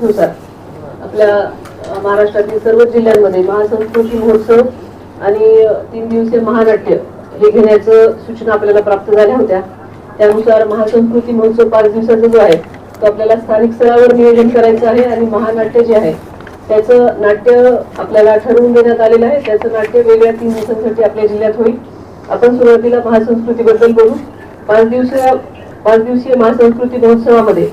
नुसार आपल्या महाराष्ट्रातील सर्व जिल्ह्यांमध्ये महासंस्कृती महोत्सव आणि 3 दिवसीय महानाट्य हे घेण्याचं सूचना आपल्याला प्राप्त झाल्या होत्या। त्यानुसार महासंस्कृती महोत्सव 5 दिवसाचा जो आहे तो आपल्याला स्थानिक स्तरावर नियोजन करायचं आहे आणि महानाट्य जे आहे त्याचं नाट्य आपल्याला ठरवून देण्यात आलेलं आहे। त्याचं नाट्य वेगळ्या 3 दिवसांसाठी आपल्या जिल्ह्यात होईल। आपण सुरुवातीला महासंस्कृतीबद्दल बोलू। 5 दिवसीय महासंस्कृती महोत्सवामध्ये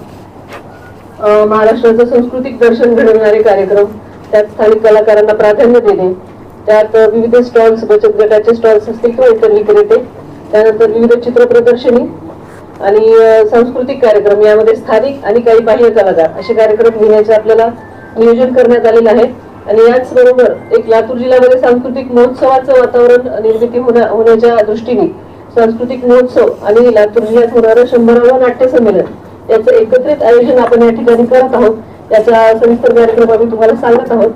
महाराष्ट्राचं सांस्कृतिक दर्शन घडवणारे कार्यक्रम, त्यात स्थानिक कलाकारांना प्राधान्य देणे, त्यात विविध स्टॉल्स, बचत गटाचे स्टॉल्स असतील किंवा इतर विक्रेते, त्यानंतर विविध चित्र प्रदर्शनी आणि सांस्कृतिक कार्यक्रम, यामध्ये स्थानिक आणि काही बाह्य कलाकार असे कार्यक्रम घेण्याचे आपल्याला नियोजन करण्यात आलेलं आहे। आणि याचबरोबर एक लातूर जिल्ह्यामध्ये सांस्कृतिक महोत्सवाचं वातावरण निर्मिती होण्याच्या दृष्टीने सांस्कृतिक महोत्सव आणि लातूर जिल्ह्यात होणारं 100वे नाट्य संमेलन याचं एकत्रित आयोजन आपण या ठिकाणी करत आहोत। त्याचा सविस्तर कार्यक्रम आम्ही तुम्हाला सांगत आहोत।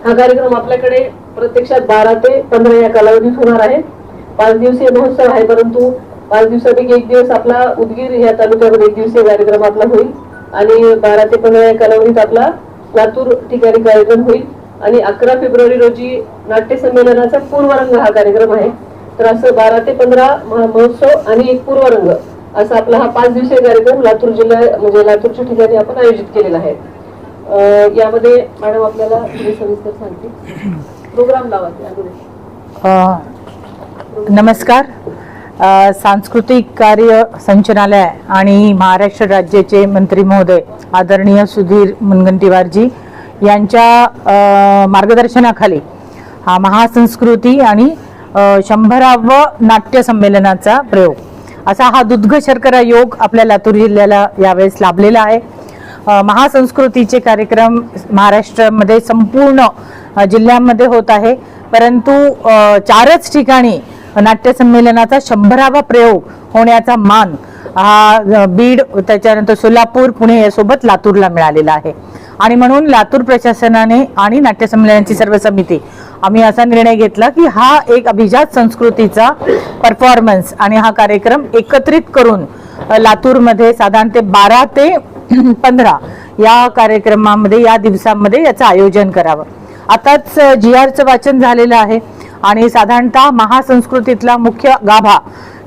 हा कार्यक्रम आपल्याकडे प्रत्यक्षात 12 ते 15 या कालावधीत होणार आहे। 5 दिवसीय महोत्सव आहे, परंतु 5 दिवसापैकी 1 दिवस आपला उदगीर या तालुक्यामध्ये 1 दिवसीय कार्यक्रम आपला होईल आणि 12 ते 15 या कालावधीत आपला लातूर ठिकाणी कार्यक्रम होईल। आणि 11 फेब्रुवारी रोजी नाट्य संमेलनाचा पूर्वरंग हा कार्यक्रम आहे। तर असं 12 ते 15 महोत्सव आणि एक पूर्वरंग असा आपला हा 5 दिवसीय कार्यक्रम लातूर जिल्हा म्हणजे लातूरच्या ठिकाणी आपण आयोजित केलेला आहे। यामध्ये मॅडम आपल्याला सविस्तर सांगतील। प्रोग्राम लावा नमस्कार। सांस्कृतिक कार्य संचालनालय आणि महाराष्ट्र राज्याचे मंत्री महोदय आदरणीय सुधीर मुनगंटीवारजी यांच्या मार्गदर्शनाखाली हा महासंस्कृती आणि 100वे नाट्य संमेलनाचा प्रयोग असा हा दुग्ध शर्करा योग आपल्या लातूर जिल्ह्याला यावेळेस लाभलेला आहे। महासंस्कृतीचे कार्यक्रम महाराष्ट्रामध्ये संपूर्ण जिल्ह्यांमध्ये होत आहे, परंतु 4च ठिकाणी नाट्य संमेलनाचा 100वा प्रयोग होण्याचा मान हा बीड, त्याच्यानंतर सोलापूर, पुणे यासोबत लातूरला मिळालेला आहे। आणि म्हणून लातूर प्रशासनाने आणि नाट्य संमेलनाची सर्व समिती आम्ही असा निर्णय घेतला की हा एक अभिजात संस्कृतीचा परफॉर्मन्स आणि हा कार्यक्रम एकत्रित करून लातूरमध्ये साधारण ते 12 ते 15 या कार्यक्रमामध्ये या दिवसांमध्ये याचं आयोजन करावं। आताच GRचं वाचन झालेलं आहे आणि साधारणतः महासंस्कृतीतला मुख्य गाभा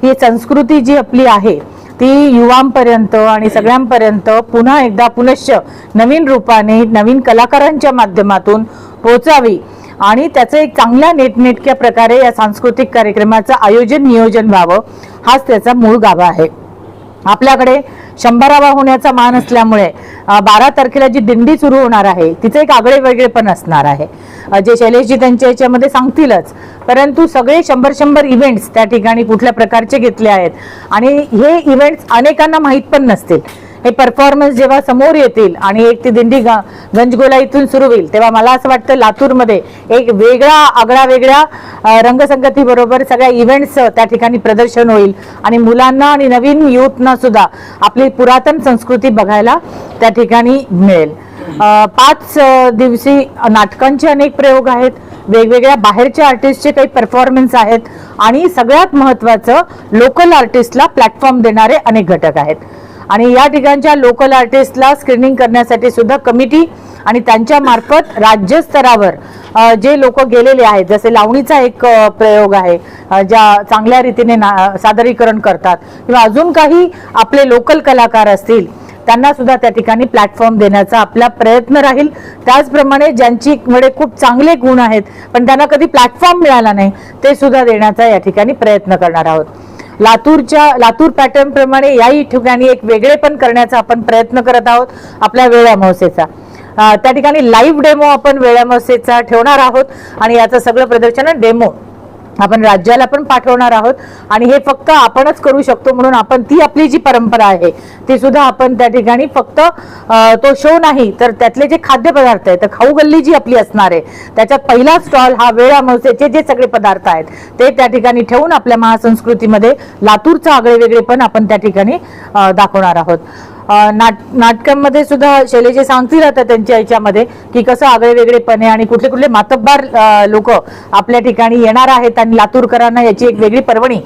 ही संस्कृती जी आपली आहे ती युवांपर्यंत आणि सगळ्यांपर्यंत पुन्हा एकदा पुनश्च नवीन रूपाने नवीन कलाकारांच्या माध्यमातून पोहोचावी आणि त्याचं एक चांगल्या नेटनेटक्या प्रकारे या सांस्कृतिक कार्यक्रमाचं आयोजन नियोजन व्हावं, हाच त्याचा मूळ गाभा आहे। आपल्याकडे 100वा होण्याचा मान असल्यामुळे 12 तारखेला जी दिंडी सुरू होणार आहे तिचे एक आगळे वेगळे पण असणार आहे, जे शैलेशजी त्यांच्या याच्यामध्ये सांगतीलच। परंतु सगळे 100 इव्हेंट्स त्या ठिकाणी कुठल्या प्रकारचे घेतले आहेत आणि हे इव्हेंट्स अनेकांना माहीत पण नसतील। हे परफॉर्मन्स जेव्हा समोर येतील आणि एक ती दिंडी गंजगोला इथून सुरू होईल तेव्हा मला असं वाटतं लातूरमध्ये एक आगळा वेगळा रंगसंगती बरोबर सगळ्या इव्हेंट्स त्या ठिकाणी प्रदर्शन होईल आणि मुलांना आणि नवीन युथना सुद्धा आपली पुरातन संस्कृती बघायला त्या ठिकाणी मिळेल। 5 दिवसीय नाटकांचे अनेक प्रयोग आहेत, वेगवेगळ्या बाहेरच्या आर्टिस्टचे काही परफॉर्मन्स आहेत आणि सगळ्यात महत्त्वाचं लोकल आर्टिस्टला प्लॅटफॉर्म देणारे अनेक घटक आहेत। आणि या ठिकाणच्या लोकल आर्टिस्टला स्क्रीनिंग करण्यासाठी सुद्धा कमिटी आणि त्यांच्या मार्फत राज्य स्तरावर जे लोक गेलेले आहेत, जसे लावणीचा एक प्रयोग आहे ज्या चांगल्या रीतीने सादरीकरण करतात किंवा अजून काही आपले लोकल कलाकार असतील त्यांना सुद्धा त्या ठिकाणी प्लॅटफॉर्म देण्याचा आपला प्रयत्न राहील। त्याचप्रमाणे ज्यांच्याकडे खूप चांगले गुण आहेत पण त्यांना कधी प्लॅटफॉर्म मिळाला नाही ते सुद्धा देण्याचा या ठिकाणी प्रयत्न करणार आहोत। लातूर पॅटर्न प्रमाणे याही ठिकाणी एक वेगळे पण करण्याचा आपण प्रयत्न करत आहोत आपल्या वेळा महोत्सवाचा। त्या ठिकाणी लाईव्ह डेमो आपण वेळा महोत्सवाचा ठेवणार आहोत आणि याचं सगळं प्रदर्शन डेमो आपण राज्याला पण पाठवणार आहोत आणि हे फक्त आपणच करू शकतो म्हणून आपण ती आपली जी परंपरा आहे ती सुद्धा आपण त्या ठिकाणी फक्त तो शो नाही तर त्यातले जे खाद्यपदार्थ आहेत, तर खाऊ गल्ली जी आपली असणार आहे त्याच्यात पहिला स्टॉल हा वेळा महोत्सवाचे जे सगळे पदार्थ आहेत ते त्या ठिकाणी ठेवून आपल्या महासंस्कृतीमध्ये लातूरचा आगळे वेगळे पण आपण त्या ठिकाणी दाखवणार आहोत। नाटकांमध्ये सुद्धा शैलेश सांगतील आता त्यांच्या याच्यामध्ये की कसं आगळे वेगळेपणे आणि कुठले कुठले मातब्बार लोक आपल्या ठिकाणी येणार आहेत आणि लातूरकरांना याची एक वेगळी पर्वणी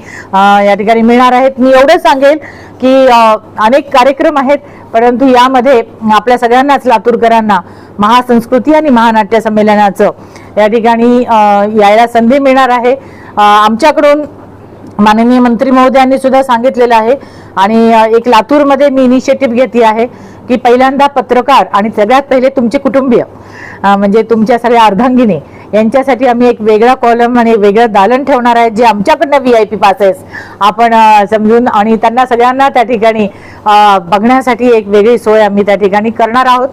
या ठिकाणी मिळणार आहेत. मी एवढं सांगेल की अनेक कार्यक्रम आहेत, परंतु यामध्ये आपल्या सगळ्यांनाच लातूरकरांना महासंस्कृती आणि महानाट्य संमेलनाचं या ठिकाणी यायला संधी मिळणार आहे. आमच्याकडून माननीय मंत्री महोदयांनी सुद्धा सांगितलेलं आहे आणि एक लातूरमध्ये मी इनिशिएटिव्ह घेतली आहे की पहिल्यांदा पत्रकार आणि सगळ्यात पहिले तुमचे कुटुंबीय म्हणजे तुमच्या सगळ्या अर्धांगिनी यांच्यासाठी आम्ही एक वेगळा कॉलम आणि वेगळं दालन ठेवणार आहे, जे आमच्याकडनं VIP पासेस आपण समजून आणि त्यांना सगळ्यांना त्या ठिकाणी बघण्यासाठी एक वेगळी सोय आम्ही त्या ठिकाणी करणार आहोत.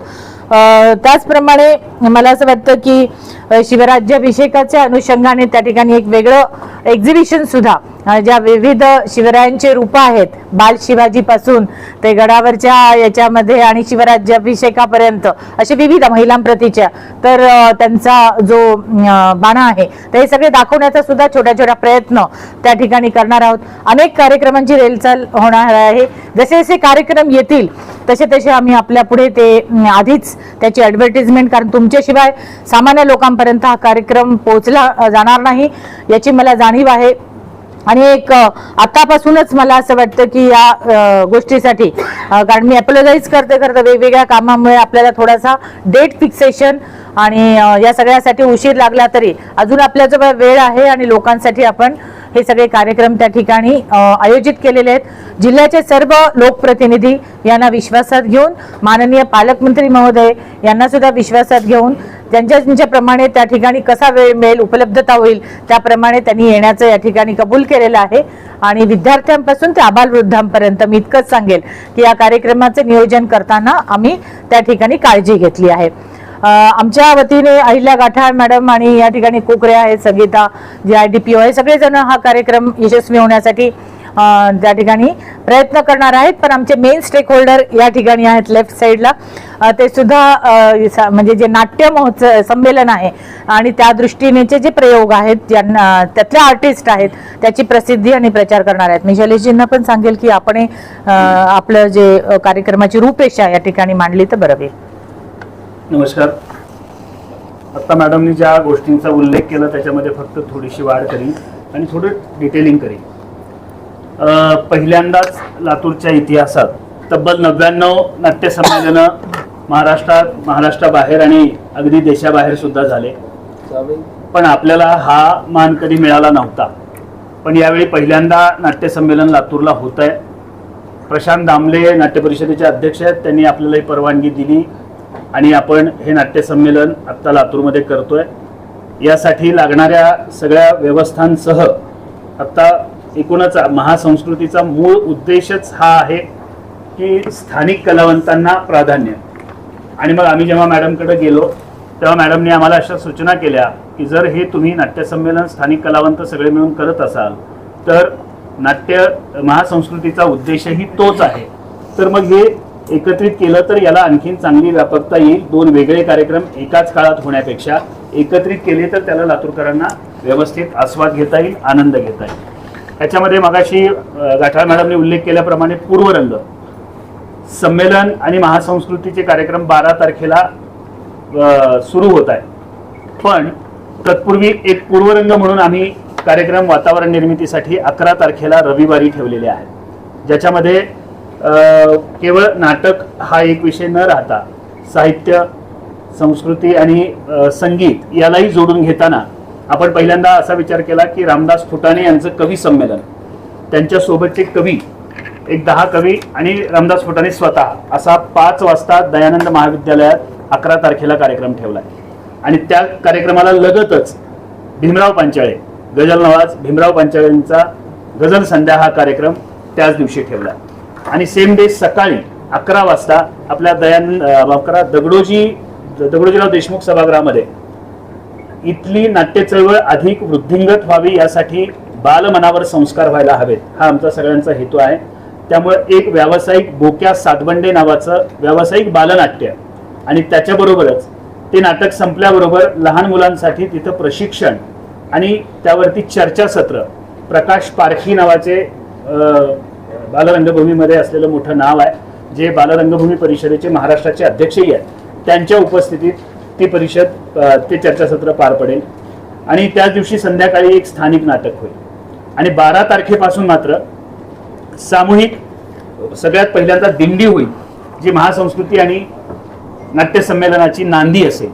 त्याचप्रमाणे मला असं वाटतं की शिवराज्याभिषेकाच्या अनुषंगाने त्या ठिकाणी एक वेगळं एक्झिबिशन सुद्धा ज्या विविध शिवरायांचे रूप आहेत, बाल शिवाजी पासून ते गडावरच्या याच्यामध्ये आणि शिवराज्याभिषेकापर्यंत असे विविध महिलांप्रतीच्या तर त्यांचा जो बाणा आहे ते सगळे दाखवण्याचा सुद्धा छोट्या छोट्या प्रयत्न त्या ठिकाणी करणार आहोत. अनेक कार्यक्रमांची रेलचाल होणार आहे. जसे जसे कार्यक्रम येतील तसे तसे आम्ही आपल्या पुढे ते आधीच त्याची ॲडव्हर्टिजमेंट, कारण तुमच्याशिवाय सामान्य लोकांपर्यंत हा कार्यक्रम पोहोचला जाणार नाही याची मला जाणीव आहे. आणि एक आतापासूनच मला असं वाटतं की या गोष्टीसाठी कारण मी अपोलोजाइज करते वेगवेगळ्या कामामुळे आपल्याला थोडासा डेट फिक्सेशन आणि या सगळ्यासाठी उशीर लागला तरी अजून आपल्याजवळ वेळ आहे आणि लोकांसाठी आपण हे सगळे कार्यक्रम त्या ठिकाणी आयोजित केलेले आहेत. जिल्ह्याचे सर्व लोकप्रतिनिधी यांना विश्वासात घेऊन माननीय पालकमंत्री महोदय यांना सुद्धा विश्वासात घेऊन ज्यांच्याप्रमाणे त्या ठिकाणी कसा वेळ मिळेल, उपलब्धता होईल त्याप्रमाणे त्यांनी येण्याचं या ठिकाणी कबूल केलेलं आहे. आणि विद्यार्थ्यांपासून ते आबालवृद्धांपर्यंत मी इतकंच सांगेल की या कार्यक्रमाचे नियोजन करताना आम्ही त्या ठिकाणी काळजी घेतली आहे. आमच्या वतीने अहिल्या गाठाळ मॅडम आणि या ठिकाणी कोकरे आहेत, संगीता जे IDPO आहे, सगळेजण हा कार्यक्रम यशस्वी होण्यासाठी त्या ठिकाणी प्रयत्न करणार आहेत. पण आमचे मेन स्टेक होल्डर या ठिकाणी आहेत लेफ्ट साईडला, ते सुद्धा म्हणजे जे नाट्य महोत्सव संमेलन आहे आणि त्या दृष्टीनेचे जे प्रयोग आहेत ज्यांना त्यातले आर्टिस्ट आहेत त्याची प्रसिद्धी आणि प्रचार करणार आहेत. मी शैलेशजींना पण सांगेल की आपण आपलं जे कार्यक्रमाची रूपरेषा या ठिकाणी मांडली तर बरं होईल. नमस्कार. आता मॅडमनी ज्या गोष्टींचा उल्लेख केला त्याच्यामध्ये फक्त थोडीशी वाढ करीन आणि थोडं डिटेलिंग करीन. पहिल्यांदाच लातूरच्या इतिहासात तब्बल 99 नाट्य संमेलनं महाराष्ट्राबाहेर आणि अगदी देशाबाहेर सुद्धा झाले, पण आपल्याला हा मान कधी मिळाला नव्हता. पण यावेळी पहिल्यांदा नाट्य संमेलन लातूरला होत आहे. प्रशांत दामले नाट्य परिषदेचे अध्यक्ष आहेत, त्यांनी आपल्याला ही परवानगी दिली आणि आपण हे नाट्य संमेलन आत्ता लातूरमध्ये करतोय. यासाठी लागणाऱ्या सगळ्या व्यवस्थांसह आत्ता एकूणच महासंस्कृतीचा मूळ उद्देशच हा आहे की स्थानिक कलावंतांना प्राधान्य. आणि मग आम्ही जेव्हा मॅडमकडे गेलो तेव्हा मॅडमने आम्हाला अशा सूचना केल्या की जर हे तुम्ही नाट्यसंमेलन स्थानिक कलावंत सगळे मिळून करत असाल तर नाट्य महासंस्कृतीचा उद्देशही तोच आहे, तर मग हे एकत्रित केलं तर याला आणखीन चांगली व्यापकता येईल. दोन वेगळे कार्यक्रम एकाच काळात होण्यापेक्षा एकत्रित केले तर त्याला लातूरकरांना व्यवस्थित आस्वाद घेता येईल, आनंद घेता येईल. त्याच्यामध्ये मगाशी गाठाळ मॅडमने उल्लेख केल्याप्रमाणे पूर्वरंग संमेलन आणि महासंस्कृतीचे कार्यक्रम 12 तारखेला सुरू होत आहे. पण तत्पूर्वी एक पूर्वरंग म्हणून आम्ही कार्यक्रम वातावरण निर्मितीसाठी 11 तारखेला रविवारी ठेवलेले आहेत, ज्याच्यामध्ये केवळ नाटक हा एक विषय न राहता साहित्य, संस्कृती आणि संगीत यालाही जोडून घेताना आपण पहिल्यांदा असा विचार केला की रामदास फुटाणे यांचं कवी संमेलन, त्यांच्यासोबतचे कवी एक 10 कवी आणि रामदास फुटाणे स्वतः असा 5 वाजता दयानंद महाविद्यालयात 11 तारखेला कार्यक्रम ठेवला आहे. आणि त्या कार्यक्रमाला लगतच भीमराव पांचाळे, गझल नवाज भीमराव पांचाळेंचा गझल संध्या हा कार्यक्रम त्याच दिवशी ठेवला. आणि सेम डे सकाळी 11 वाजता आपल्या दगडोजीराव देशमुख सभागृहामध्ये इथली नाट्य चळवळ अधिक वृद्धिंगत व्हावी यासाठी बालमनावर संस्कार व्हायला हवेत हा आमचा सगळ्यांचा हेतू आहे. त्यामुळे एक व्यावसायिक बोक्या सातबंडे नावाचं व्यावसायिक बालनाट्य आणि त्याच्याबरोबरच ते नाटक संपल्याबरोबर लहान मुलांसाठी तिथं प्रशिक्षण आणि त्यावरती चर्चासत्र, प्रकाश पारखी नावाचे बालरंगभूमीमध्ये असलेलं मोठं नाव आहे जे बालरंगभूमी परिषदेचे महाराष्ट्राचे अध्यक्षही आहेत त्यांच्या उपस्थितीत ती परिषद ते चर्चासत्र पार पडेल आणि त्याच दिवशी संध्याकाळी एक स्थानिक नाटक होईल आणि 12 तारखेपासून मात्र सामूहिक सगळ्यात पहिल्यांदा दिंडी होईल जी महासंस्कृती आणि नाट्य संमेलनाची नांदी असेल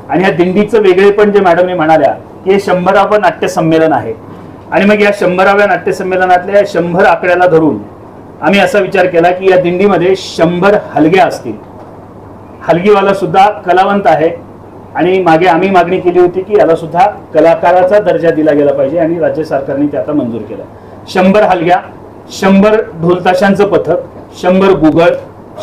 आणि ह्या दिंडीचं वेगळेपण जे मॅडमने म्हणाल्या की हे 100वे नाट्य संमेलन आहे आणि मग या 100व्या नाट्य संमेलनातल्या 100 आकड्याला धरून आम्ही असा विचार केला की या दिंडीमध्ये 100 हलग्या असतील. हलगीवाला सुद्धा कलावंत आहे आणि मागे आम्ही मागणी केली होती की याला सुद्धा कलाकाराचा दर्जा दिला गेला पाहिजे आणि राज्य सरकारने ते आता मंजूर केलं. 100 हलग्या, 100 ढोलताशांचं पथक, 100 गुगळ,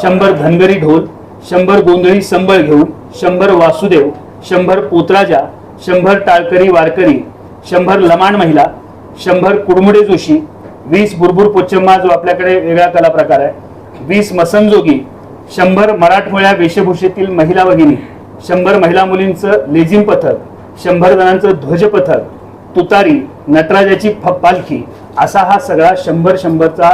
100 धनगरी ढोल, 100 गोंधळी संबळ घेऊन, 100 वासुदेव, 100 पोतराजा, 100 टाळकरी वारकरी, 100 लमाण महिला, 100 कुडमुडे जोशी, 20 बुरबुर पोचम्मा जो आपल्याकडे वेगळा कला प्रकार आहे, 20 मसनजोगी, 100 मराठमोळ्या वेशभूषेतील महिला भगिनी, 100 महिला मुलींचं लेझिम पथक, 100 जणांचं ध्वज पथक, तुतारी, नटराजाची पालखी असा हा सगळा 100चा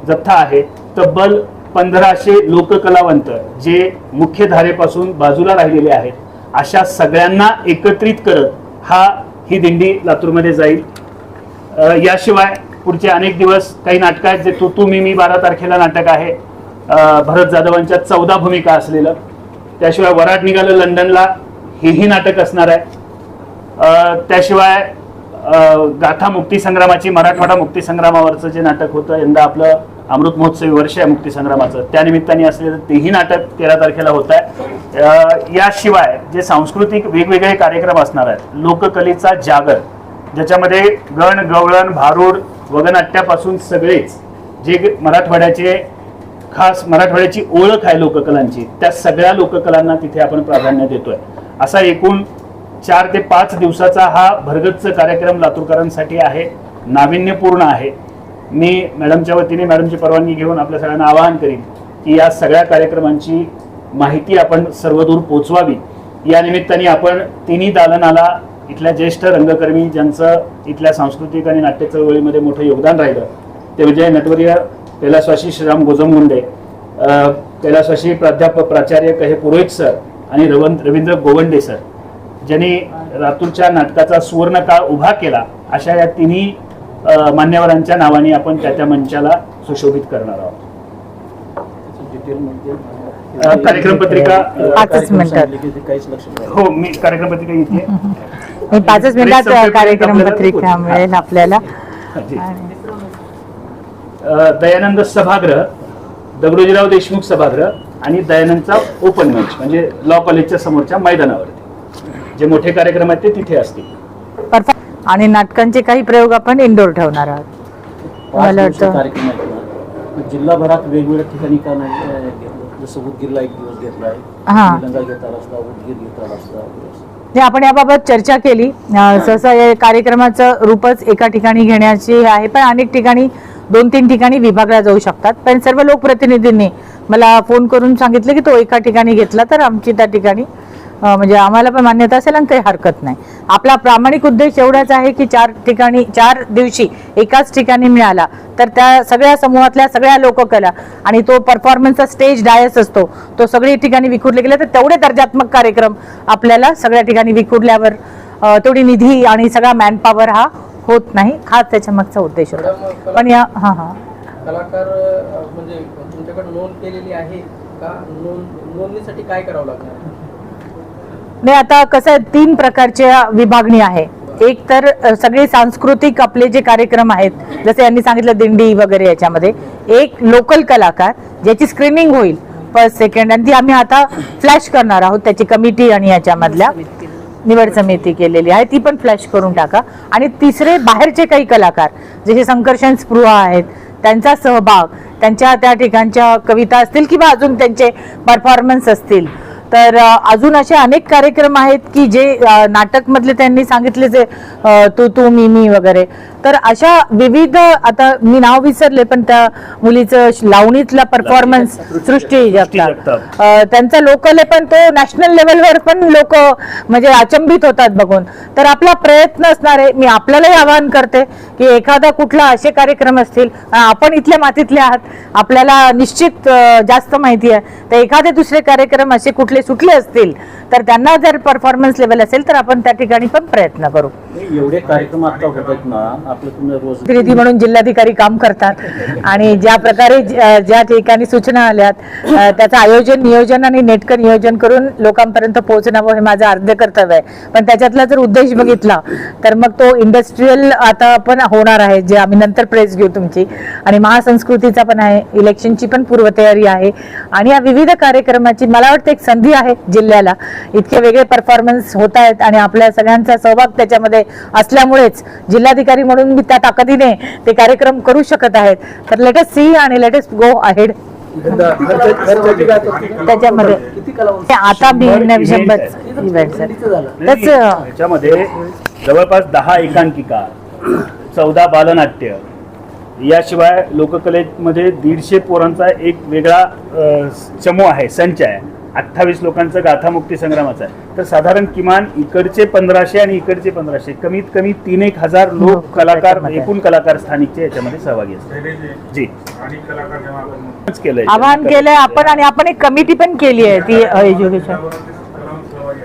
जथ्था आहे. तब्बल 1500 लोककलावंत जे मुख्य धारेपासून बाजूला राहिलेले आहेत अशा सगळ्यांना एकत्रित करत ही दिंडी लातूरमध्ये जाईल. याशिवाय पुढचे अनेक दिवस काही नाटक आहेत जे तू मी 12 तारखेला नाटक आहे भरत जाधवांच्या 14 भूमिका असलेलं. त्याशिवाय वराड निघालं लंडनला हेही नाटक असणार आहे. त्याशिवाय गाथा मुक्तीसंग्रामाची मराठवाडा मुक्तीसंग्रामावरचं जे नाटक होतं यंदा आपलं अमृत महोत्सवी वर्ष आहे मुक्तीसंग्रामाचं त्यानिमित्ताने असलेलं तेही नाटक 13 तारखेला होत आहे. याशिवाय जे सांस्कृतिक वेगवेगळे कार्यक्रम असणार आहेत लोककलेचा जागर ज्याच्यामध्ये गण गवळण भारूड वगनाट्यापासून सगळेच जे मराठवाड्याचे खास मराठवाड्याची ओळख आहे लोककलांची त्या सगळ्या लोककलांना तिथे आपण प्राधान्य देतोय. असा एकूण 4 ते 5 दिवसाचा हा भरगच्च कार्यक्रम लातूरकरांसाठी आहे. नाविन्यपूर्ण आहे. मी मॅडमच्या वतीने मॅडमची परवानगी घेऊन आपल्या सगळ्यांना आवाहन करीन की या सगळ्या कार्यक्रमांची माहिती आपण सर्वदूर पोचवावी. या निमित्ताने आपण तिन्ही दालनाला इथल्या ज्येष्ठ रंगकर्मी ज्यांचं इथल्या सांस्कृतिक आणि नाट्य चळवळीमध्ये मोठं योगदान राहिलं ते म्हणजे नटवर्य कैलासवासी श्रीराम गोजमगुंडे, कैलासवासी प्राध्यापक प्राचार्य कहे पुरोहित सर आणि रवींद्र गोवंडे सर ज्यांनी लातूरच्या नाटकाचा सुवर्णकाळ उभा केला अशा या तिन्ही मान्यवरांच्या नावाने आपण त्या मंचाला सुशोभित करणार आहोत. कार्यक्रम पत्रिका 5 मिनिटात. हो मी कार्यक्रम पत्रिका इथे 5 मिनिटात कार्यक्रम पत्रिका मिळेल आपल्याला. दयानंद सभागृह, दगडोजीराव देशमुख सभागृह आणि दयानंदचा ओपन मंच म्हणजे लॉ कॉलेजच्या समोरच्या मैदानावरती जे मोठे कार्यक्रम आहेत ते तिथे असतील. परफेक्ट. आणि नाटकांचे काही प्रयोग आपण इंडोर ठेवणार आहोत. मला वाटतं जिल्हाभरात वेगवेगळ्या ठिकाणी का नाही जसं उदगीरला एक दिवस घेतलाय, निलंगा घेता रस्ता, उदगीर घेता रस्ता. आपण याबाबत चर्चा केली. सहसा या कार्यक्रमाचं रूपच एका ठिकाणी घेण्याची आहे पण अनेक ठिकाणी 2-3 ठिकाणी विभागला जाऊ शकतात. पण सर्व लोकप्रतिनिधींनी मला फोन करून सांगितलं की तो एका ठिकाणी घेतला तर आमची त्या ठिकाणी म्हणजे आम्हाला पण मान्यता असेल आणि काही हरकत नाही. आपला प्रामाणिक उद्देश एवढाच आहे की 4 दिवशी एकाच ठिकाणी मिळाला तर त्या सगळ्या समूहातल्या सगळ्या लोककला आणि तो परफॉर्मन्सचा स्टेज डायस असतो तो सगळी ठिकाणी विखुरले गेले तर तेवढे दर्जात्मक कार्यक्रम आपल्याला सगळ्या ठिकाणी विखुरल्यावर तेवढी निधी आणि सगळा मॅनपॉवर हा होत नाही. खास त्याच्या मागचा उद्देश होता. पण या कलाकार म्हणजे तुमच्याकडे नोंद केलेली आहे का? नोंदणीसाठी काय करावं लागणार? नाही आता कसं 3 प्रकारच्या विभागणी आहे. एक तर सगळे सांस्कृतिक आपले जे कार्यक्रम आहेत जसे यांनी सांगितलं दिंडी वगैरे याच्यामध्ये एक लोकल कलाकार ज्याची स्क्रीनिंग होईल फर्स्ट सेकंड आणि ती आम्ही आता फ्लॅश करणार आहोत. त्याची कमिटी आणि याच्यामधल्या निवड समिती केलेली आहे ती पण फ्लॅश करून टाका. आणि तिसरे बाहेरचे काही कलाकार जसे संकर्षण स्पृहा आहेत त्यांचा सहभाग त्यांच्या त्या ठिकाणच्या कविता असतील किंवा अजून त्यांचे परफॉर्मन्स असतील तर अजून असे अनेक कार्यक्रम आहेत की जे नाटक मधले त्यांनी सांगितले जे तू मी वगैरे तर अशा विविध, आता मी नाव विसरले पण त्या मुलीचं लावणीतला परफॉर्मन्स सृष्टी जगताप, त्यांचा लोकल आहे पण तो नॅशनल लेवलवर पण लोक म्हणजे अचंबित होतात बघून. तर आपला प्रयत्न असणार आहे, मी आपल्यालाही आवाहन करते की एखादा कुठला असे कार्यक्रम असतील, आपण इथल्या मातीतले आहात, आपल्याला निश्चित जास्त माहिती आहे, तर एखादे दुसरे कार्यक्रम असे कुठले सुटले असतील तर त्यांना जर परफॉर्मन्स लेवल असेल तर आपण त्या ठिकाणी पण प्रयत्न करू. एवढे कार्यक्रम आता होत आहेत ना आपलं, तुम्ही रोज प्रतिनिधी म्हणून जिल्हाधिकारी काम करतात आणि ज्या प्रकारे ज्या ठिकाणी सूचना आल्यात त्याचं आयोजन, नियोजन आणि नेटकं नियोजन करून लोकांपर्यंत पोहोचणं हे माझं अर्ध कर्तव्य आहे. पण त्याच्यातला जर उद्देश बघितला तर मग तो इंडस्ट्रीयल आता पण होणार आहे, जे आम्ही नंतर प्रेस घेऊ तुमची, आणि महासंस्कृतीचा पण आहे, इलेक्शनची पण पूर्वतयारी आहे आणि या विविध कार्यक्रमाची मला वाटतं एक संधी आहे जिल्ह्याला. इतके वेगळे परफॉर्मन्स होत आहेत आणि आपल्या सगळ्यांचा सहभाग त्याच्यामध्ये असल्यामुळेच जिल्हाधिकारी म्हणून मी त्या ताकदीने ते कार्यक्रम करू शकत आहेत. तर लेट अस सी आणि लेट अस गो अहेड. त्याच्यामध्ये आता मी इव्हेंट्स त्याच्यामध्ये जवळपास 10 एकांकिका, 14 बालनाट्य, याशिवाय लोककलेमध्ये 150 पोरांचा एक वेगळा चमू आहे, संच आहे, 28 लोकांचा गाथामुक्ती संग्रामाचा आहे. तर साधारण किमान इकडचे 1500 आणि इकडचे 1500, कमीत कमी 3-1 हजार लोक कलाकार, एकूण कलाकार स्थानिकचे याच्यामध्ये सहभागी असतात. जी आवाहन केलंय आपण, आणि आपण एक कमिटी पण केली आहे ती एज्युकेशन.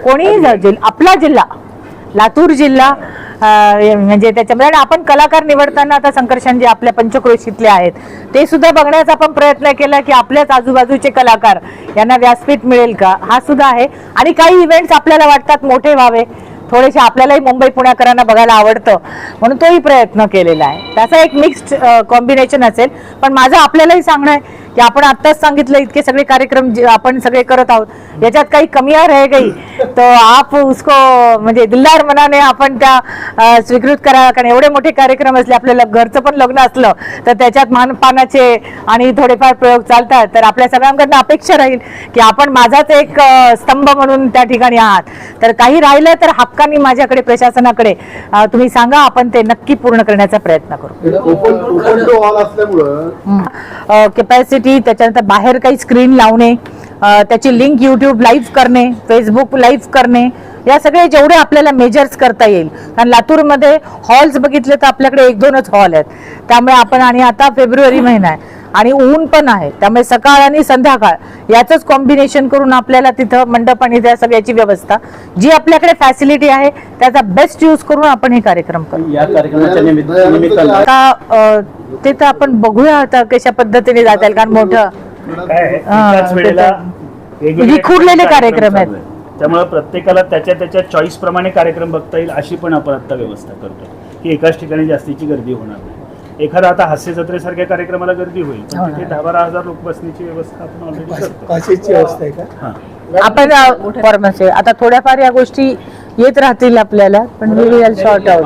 कोणीही जाईल, आपला जिल्हा लातूर जिल्हा म्हणजे त्याच्यामध्ये आपण कलाकार निवडताना आता संकर्षण जे आपल्या पंचक्रोशीतले आहेत ते सुद्धा बघण्याचा आपण प्रयत्न केला की आपल्याच आजूबाजूचे कलाकार यांना व्यासपीठ मिळेल का, हा सुद्धा आहे. आणि काही इव्हेंट्स आपल्याला वाटतात मोठे व्हावे, थोडेसे आपल्यालाही मुंबई पुण्याकरांना बघायला आवडतं म्हणून तोही प्रयत्न केलेला आहे. त्याचा एक मिक्स्ड कॉम्बिनेशन असेल. पण माझं आपल्यालाही सांगणं आहे की आपण आत्ताच सांगितलं इतके सगळे कार्यक्रम जे आपण सगळे करत आहोत, याच्यात काही कमी रह गई तो आप उसको म्हणजे दिलदार मनाने आपण त्या स्वीकृत करा. कारण एवढे मोठे कार्यक्रम असले, आपल्याला घरचं पण लग्न असलं तर त्याच्यात मानपानाचे आणि थोडेफार प्रयोग चालतात. तर आपल्या सगळ्यांकडनं अपेक्षा राहील की आपण माझाच एक स्तंभ म्हणून त्या ठिकाणी आहात. तर काही राहिलं तर हक्कानी माझ्याकडे, प्रशासनाकडे तुम्ही सांगा, आपण ते नक्की पूर्ण करण्याचा प्रयत्न करू. कॅपॅसिटी, त्याच्यानंतर बाहेर काही स्क्रीन लावणे, त्याची लिंक यूट्यूब लाईव्ह करणे, फेसबुक लाईव्ह करणे, या सगळे जेवढे आपल्याला मेजर्स करता येईल. कारण लातूरमध्ये हॉल्स बघितले तर आपल्याकडे 1-2च हॉल आहेत. त्यामुळे आपण, आणि आता फेब्रुवारी महिना आहे आणि ऊन पण आहे, त्यामुळे सकाळ आणि संध्याकाळ याचंच कॉम्बिनेशन करून आपल्याला तिथं मंडप आणि त्या सगळ्याची व्यवस्था, जी आपल्याकडे फॅसिलिटी आहे त्याचा बेस्ट यूज करून आपण हे कार्यक्रम करू. या कार्यक्रमाच्या निमित्तानं ते तर आपण बघूया आता कशा पद्धतीने जाता येईल. कारण मोठं विखुरलेले कार्यक्रम आहेत, त्यामुळे प्रत्येकाला त्याच्या चॉईस प्रमाणे कार्यक्रम बघता येईल अशी पण आपण आता व्यवस्था करतो की एकाच ठिकाणी जास्तीची गर्दी होणार नाही. एखादा आता हास्य जत्रेसारख्या कार्यक्रमाला गर्दी होईल, पण तिथे 10-12 हजार लोक बसण्याची व्यवस्था आपण ऑलरेडी करतो. आपण परफॉर्मन्स आहे आता थोड्याफार या गोष्टी येत राहतील आपल्याला, पण वी विल सॉर्ट आउट.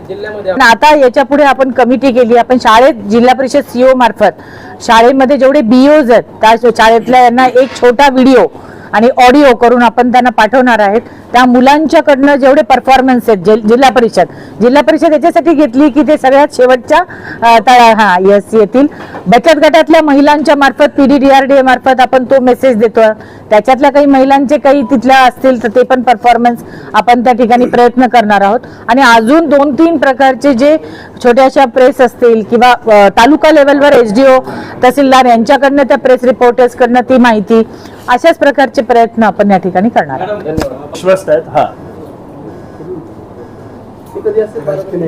जिल्ह्यामध्ये आता याच्या पुढे आपण कमिटी केली. आपण शाळेत जिल्हा परिषद सीओ मार्फत शाळेमध्ये जेवढे बीओज आहेत त्या शाळेतल्या यांना एक छोटा व्हिडिओ आणि ऑडिओ करून आपण त्यांना पाठवणार आहेत. त्या मुलांच्याकडनं जेवढे परफॉर्मन्स आहेत जिल्हा परिषद याच्यासाठी घेतली की ते सगळ्यात शेवटच्या येतील. बचत गटातल्या महिलांच्या मार्फत PDDRDA मार्फत आपण तो मेसेज देतो. त्याच्यातल्या काही महिलांचे काही तिथल्या असतील तर ते पण परफॉर्मन्स आपण त्या ठिकाणी प्रयत्न करणार आहोत. आणि अजून 2-3 प्रकारचे जे छोट्याशा प्रेस असतील किंवा तालुका लेवलवर SDO तहसीलदार यांच्याकडनं त्या प्रेस रिपोर्टर्सकडनं ती माहिती, अशाच प्रकारचे प्रयत्न आपण या ठिकाणी करणार आहोत.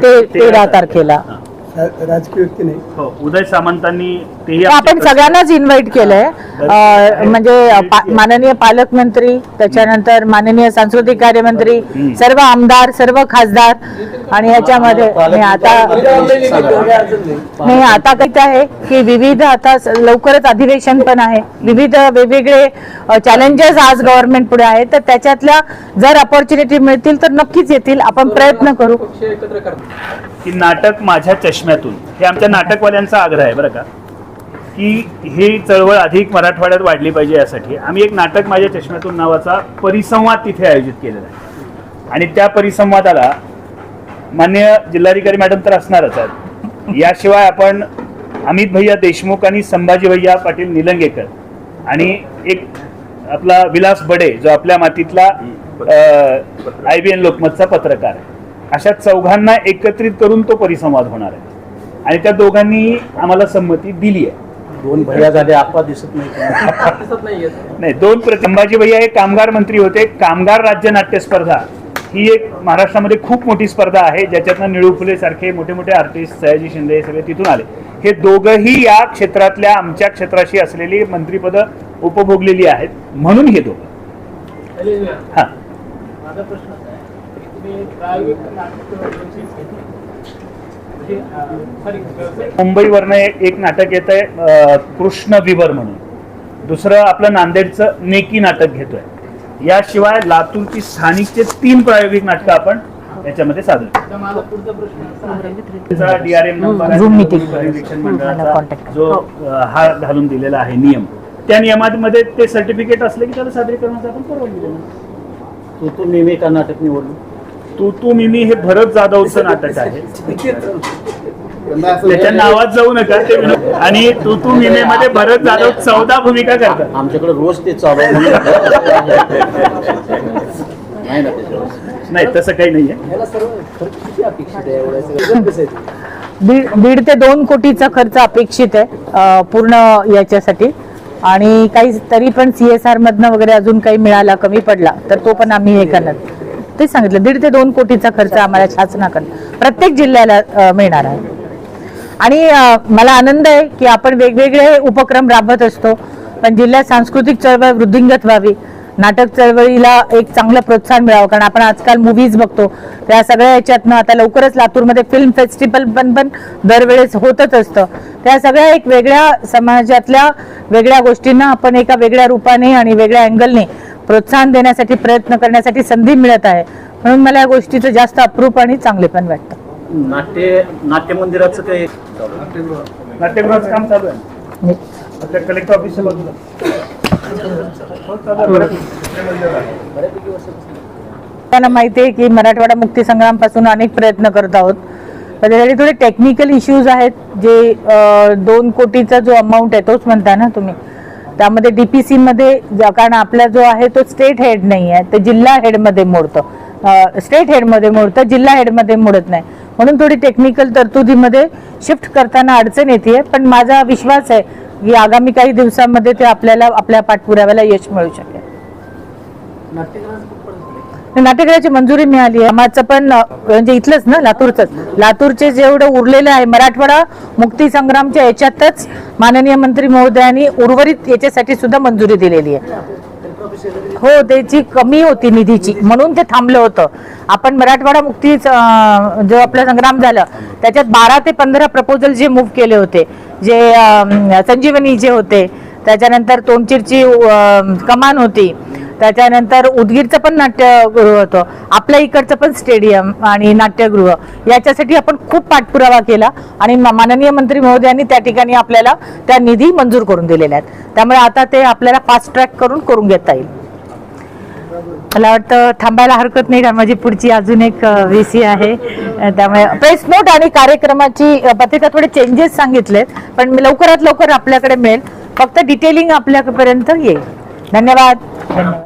ते 13 तारखेला राजकीय व्यक्ती नाही. हो, उदय सामंतांनी तेही आपण सगळ्यांनाच इन्व्हाइट केलंय. म्हणजे माननीय पालकमंत्री, त्याच्यानंतर माननीय सांस्कृतिक कार्यमंत्री, सर्व आमदार, सर्व खासदार, आणि ह्याच्यामध्ये आता काय आहे की विविध, आता लवकरच अधिवेशन पण आहे, विविध वेगवेगळे चॅलेंजेस आज गव्हर्नमेंट पुढे आहेत. तर त्याच्यातल्या जर अपॉर्च्युनिटी मिळतील तर नक्कीच येतील. आपण प्रयत्न करू की नाटक माझ्या चष्म्यातून, हे आमच्या नाटकवाल्यांचा आग्रह आहे बरं का, की ही चळवळ अधिक मराठवाड्यात वाढली पाहिजे. यासाठी आम्ही एक नाटक माझ्या चष्म्यातून नावाचा परिसंवाद तिथे आयोजित केलेला आहे. आणि त्या परिसंवादाला मान्य जिल्हाधिकारी मॅडम तर असणारच आहेत. याशिवाय आपण अमित भैया देशमुख आणि संभाजी भैया पाटील निलंगेकर आणि एक आपला विलास बडे जो आपल्या मातीतला IBN लोकमतचा पत्रकार आहे, अशा चौघांना एकत्रित करून तो परिसंवाद होणार आहे आणि त्या दोघांनी आम्हाला संमती दिली आहे. दोन भैया झाले आपा दिसत नाही. दिसत नाहीये. नाही, संभाजी भैया हे कामगार मंत्री होते. कामगार राज्य नाट्य स्पर्धा ही एक महाराष्ट्रामध्ये खूप मोठी स्पर्धा आहे, ज्याच्यातनं निळू फुले सारखे मोठे मोठे आर्टिस्ट, सयाजी शिंदे हे सगळे तिथून आले. हे दोघंही या क्षेत्रातल्या आमच्या क्षेत्राशी असलेली मंत्रिपदं उपभोगलेली आहेत, म्हणून हे दोघं. हा, माझा प्रश्न असा आहे, तुम्ही प्रायोगिक मुंबईवरनं एक नाटक येत आहे कृष्ण विवर म्हणून, दुसरं आपलं नांदेडचं नेकी नाटक घेतोय. याशिवाय लातूरची स्थानिकचे 3 प्रायोगिक नाटकं आपण याच्यामध्ये सादर तर माझा पुढचा प्रश्न असा आहे, DRM नंबर Zoom meeting. पर्यवेक्षण मला मंडळाचा contact जो हा घालून दिलेला आहे नियम, त्या नियमामध्ये ते सर्टिफिकेट असले की त्याला सादरीकरणाचा आपण परवानगी देणार. तू मी का नाटक निवडलं? तू मिमी हे भरत जाधवचं नाटक आहे, त्याच्या नावात जाऊ नका ते आणि तू मिमे मध्ये भरत जाधव 14 भूमिका करतात. आमच्याकडे रोज ते चालू आहे. नाही ना त्याच्यावर. नाही, तसं काही नाहीये. याला सर्व खर्च किती अपेक्षित आहे एवढ्या सगळं कसं आहे? 1.5 ते 2 कोटीचा खर्च अपेक्षित आहे पूर्ण याच्यासाठी. आणि काही तरी पण CSR मधनं वगैरे अजून काही मिळाला, कमी पडला तर तो पण आम्ही हे करणार. ते सांगितलं 1.5 ते 2 कोटीचा खर्च आम्हाला शासनाकडून प्रत्येक जिल्ह्याला मिळणार आहे. आणि मला आनंद आहे की आपण वेगवेगळे उपक्रम राबवत असतो, पण जिल्ह्यात सांस्कृतिक चळवळ वृद्धिंगत व्हावी, नाटक चळवळीला एक चांगलं प्रोत्साहन मिळावं. कारण आपण आजकाल मूव्हीज बघतो, त्या सगळ्या याच्यातनं आता लवकरच लातूरमध्ये फिल्म फेस्टिवल पण दरवेळेस होतच असतं. त्या सगळ्या एक वेगळ्या समाजातल्या वेगळ्या गोष्टींना आपण एका वेगळ्या रूपाने आणि वेगळ्या अँगलने प्रोत्साहन देण्यासाठी प्रयत्न करण्यासाठी संधी मिळत आहे. म्हणून मला या गोष्टीचं जास्त अप्रूप आणि चांगले पण वाटतं. नाट्य मंदिराचं काही नाट्यगृहाचं काम चालू आहे आपल्या कलेक्टर ऑफिसच्या बाजूला. त्यांना माहिती आहे की मराठवाडा मुक्ती संग्राम पासून अनेक प्रयत्न करत आहोत, पण त्यासाठी थोडे टेक्निकल इश्यूज आहेत. जे 2 कोटीचा जो अमाऊंट आहे तोच म्हणता ना तुम्ही, त्यामध्ये DPC मध्ये कारण आपला जो आहे तो स्टेट हेड नाही आहे, ते जिल्हा हेडमध्ये मोडतं. स्टेट हेडमध्ये मोडतं, जिल्हा हेडमध्ये मोडत नाही. म्हणून थोडी टेक्निकल तरतुदीमध्ये शिफ्ट करताना अडचण येते. पण माझा विश्वास आहे की आगामी काही दिवसांमध्ये ते आपल्याला आपल्या पाठपुराव्याला यश मिळू शकेल. नाट्यगृहाची मंजुरी मिळाली आहे. माझं पण म्हणजे इथलंच ना, लातूरचे जेवढं उरलेलं आहे मराठवाडा मुक्ती संग्रामच्या याच्यातच माननीय मंत्री महोदयांनी उर्वरित याच्यासाठी सुद्धा मंजुरी दिलेली आहे. हो, त्याची कमी होती निधीची, म्हणून ते थांबलं होतं. आपण मराठवाडा मुक्ती जो आपला संग्राम झालं त्याच्यात 12 ते 15 प्रपोजल जे मूव्ह केले होते, जे संजीवनी जे होते, त्याच्यानंतर तोंडचिरची कमान होती, त्याच्यानंतर उदगीरचं पण नाट्यगृह होतं, आपल्या इकडचं पण स्टेडियम आणि नाट्यगृह, याच्यासाठी आपण खूप पाठपुरावा केला आणि माननीय मंत्री महोदयांनी त्या ठिकाणी आपल्याला त्या निधी मंजूर करून दिलेल्या आहेत. त्यामुळे आता ते आपल्याला फास्ट ट्रॅक करून घेता येईल. मला वाटतं थांबायला हरकत नाही, कारण माझी पुढची अजून एक VC आहे. त्यामुळे प्रेस नोट आणि कार्यक्रमाची पत्रिका थोडे चेंजेस सांगितलेत, पण लवकरात लवकर आपल्याकडे मिळेल. फक्त डिटेलिंग आपल्यापर्यंत येईल. धन्यवाद.